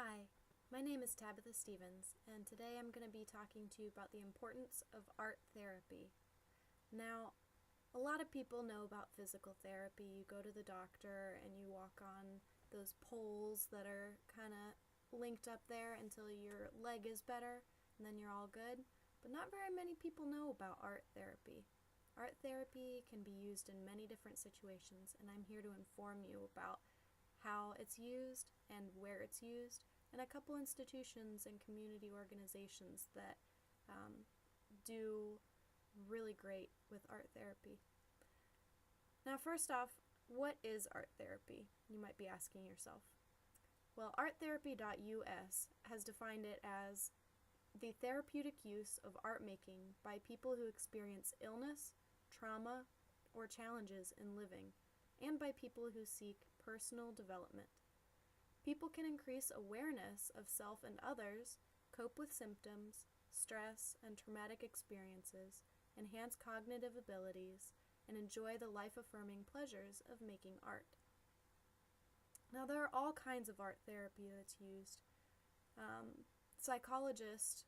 Hi, my name is Tabitha Stevens, and today I'm going to be talking to you about the importance of art therapy. Now, a lot of people know about physical therapy. You go to the doctor and you walk on those poles that are kind of linked up there until your leg is better, and then you're all good. But not very many people know about art therapy. Art therapy can be used in many different situations, and I'm here to inform you about how it's used and where it's used, and a couple institutions and community organizations that do really great with art therapy. Now, first off, what is art therapy? You might be asking yourself. Well, arttherapy.us has defined it as the therapeutic use of art making by people who experience illness, trauma, or challenges in living, and by people who seek personal development. People can increase awareness of self and others, cope with symptoms, stress, and traumatic experiences, enhance cognitive abilities, and enjoy the life-affirming pleasures of making art. Now, there are all kinds of art therapy that's used. Psychologist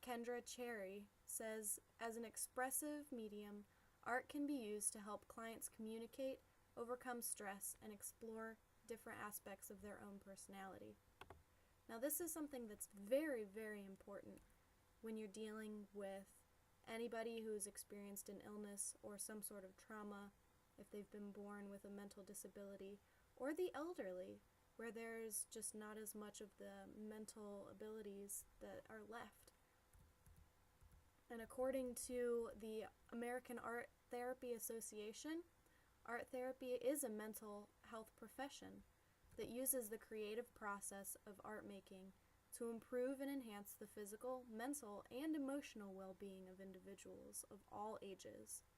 Kendra Cherry says, as an expressive medium, art can be used to help clients communicate, overcome stress, and explore different aspects of their own personality. Now, this is something that's very, very important when you're dealing with anybody who's experienced an illness or some sort of trauma, if they've been born with a mental disability, or the elderly, where there's just not as much of the mental abilities that are left. And according to the American Art Therapy Association, art therapy is a mental health profession that uses the creative process of art making to improve and enhance the physical, mental, and emotional well-being of individuals of all ages.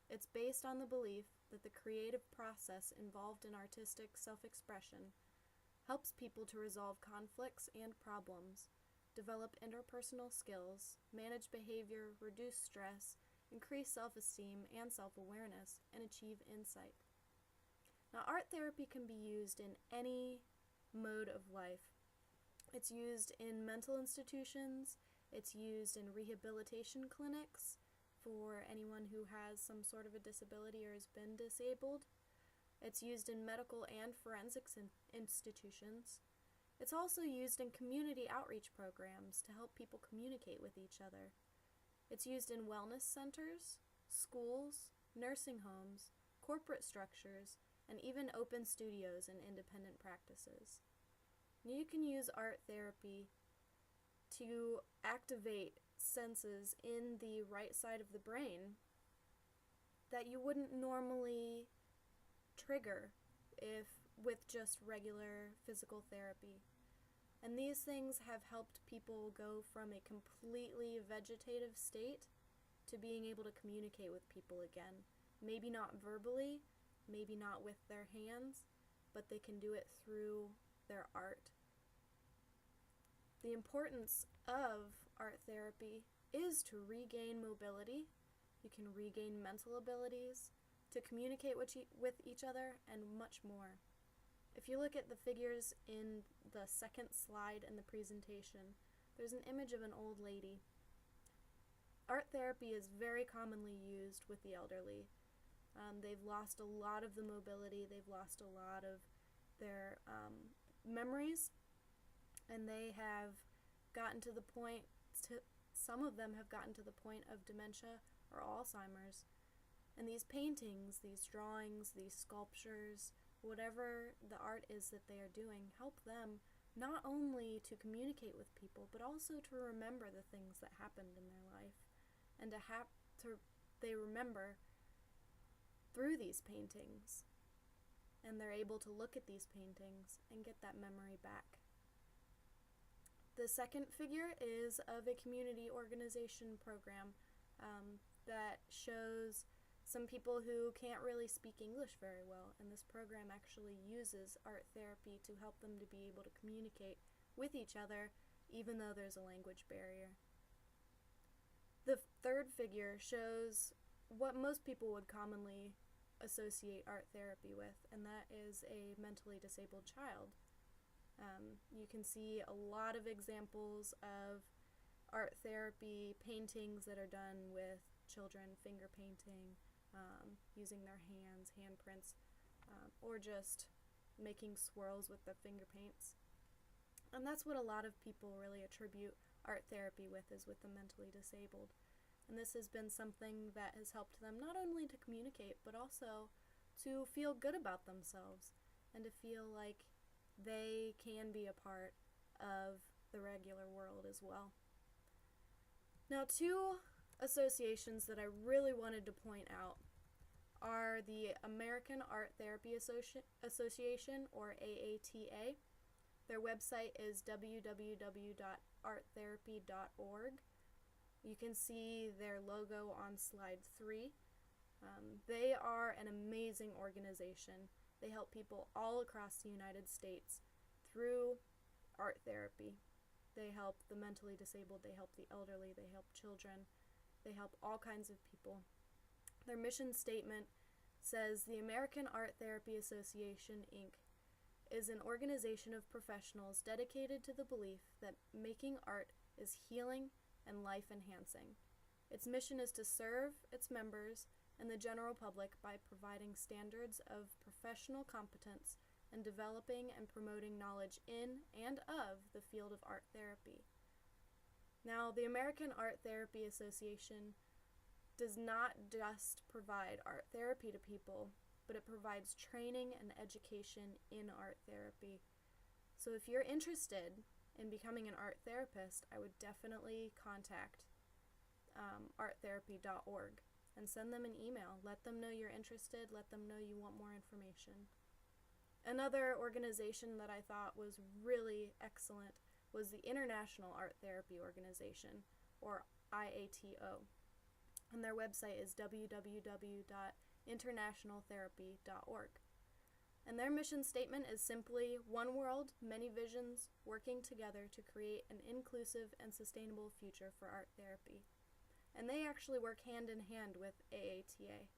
It's based on the belief that the creative process involved in artistic self-expression helps people to resolve conflicts and problems, develop interpersonal skills, manage behavior, reduce stress, increase self-esteem and self-awareness, and achieve insight. Now, art therapy can be used in any mode of life. It's used in mental institutions, it's used in rehabilitation clinics for anyone who has some sort of a disability or has been disabled. It's used in medical and forensics institutions. It's also used in community outreach programs to help people communicate with each other. It's used in wellness centers, schools, nursing homes, corporate structures, and even open studios and independent practices. You can use art therapy to activate senses in the right side of the brain that you wouldn't normally trigger with just regular physical therapy. And these things have helped people go from a completely vegetative state to being able to communicate with people again. Maybe not verbally, maybe not with their hands, but they can do it through their art. The importance of art therapy is to regain mobility. You can regain mental abilities, to communicate with each other, and much more. If you look at the figures in the second slide in the presentation, there's an image of an old lady. Art therapy is very commonly used with the elderly. They've lost a lot of the mobility, they've lost a lot of their memories, and they have gotten to the point, some of them have gotten to the point of dementia or Alzheimer's. And these paintings, these drawings, these sculptures, whatever the art is that they are doing, help them not only to communicate with people, but also to remember the things that happened in their life, and they remember through these paintings, and they're able to look at these paintings and get that memory back. The second figure is of a community organization program that shows some people who can't really speak English very well, and this program actually uses art therapy to help them to be able to communicate with each other, even though there's a language barrier. The third figure shows what most people would commonly associate art therapy with, and that is a mentally disabled child. You can see a lot of examples of art therapy paintings that are done with children, finger painting, using their hands, handprints, or just making swirls with the finger paints. And that's what a lot of people really attribute art therapy with, is with the mentally disabled. And this has been something that has helped them not only to communicate, but also to feel good about themselves and to feel like they can be a part of the regular world as well. Now, two associations that I really wanted to point out are the American Art Therapy Association, or AATA. Their website is www.arttherapy.org. You can see their logo on slide 3. They are an amazing organization. They help people all across the United States through art therapy. They help the mentally disabled, they help the elderly, they help children, they help all kinds of people. Their mission statement says, "The American Art Therapy Association, Inc. is an organization of professionals dedicated to the belief that making art is healing and life-enhancing. Its mission is to serve its members and the general public by providing standards of professional competence and developing and promoting knowledge in and of the field of art therapy." Now, the American Art Therapy Association does not just provide art therapy to people, but it provides training and education in art therapy. So if you're interested in becoming an art therapist, I would definitely contact arttherapy.org and send them an email. Let them know you're interested. Let them know you want more information. Another organization that I thought was really excellent was the International Art Therapy Organization, or IATO. And their website is www.internationaltherapy.org. And their mission statement is simply, "One world, many visions, working together to create an inclusive and sustainable future for art therapy." And they actually work hand in hand with AATA.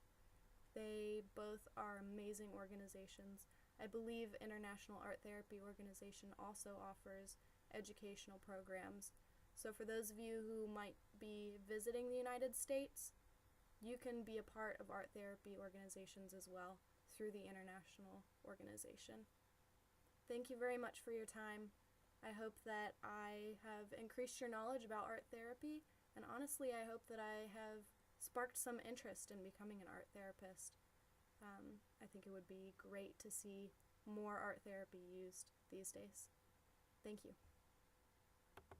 They both are amazing organizations. I believe International Art Therapy Organization also offers educational programs. So for those of you who might be visiting the United States, you can be a part of art therapy organizations as well through the international organization. Thank you very much for your time. I hope that I have increased your knowledge about art therapy, and honestly, I hope that I have sparked some interest in becoming an art therapist. I think it would be great to see more art therapy used these days. Thank you.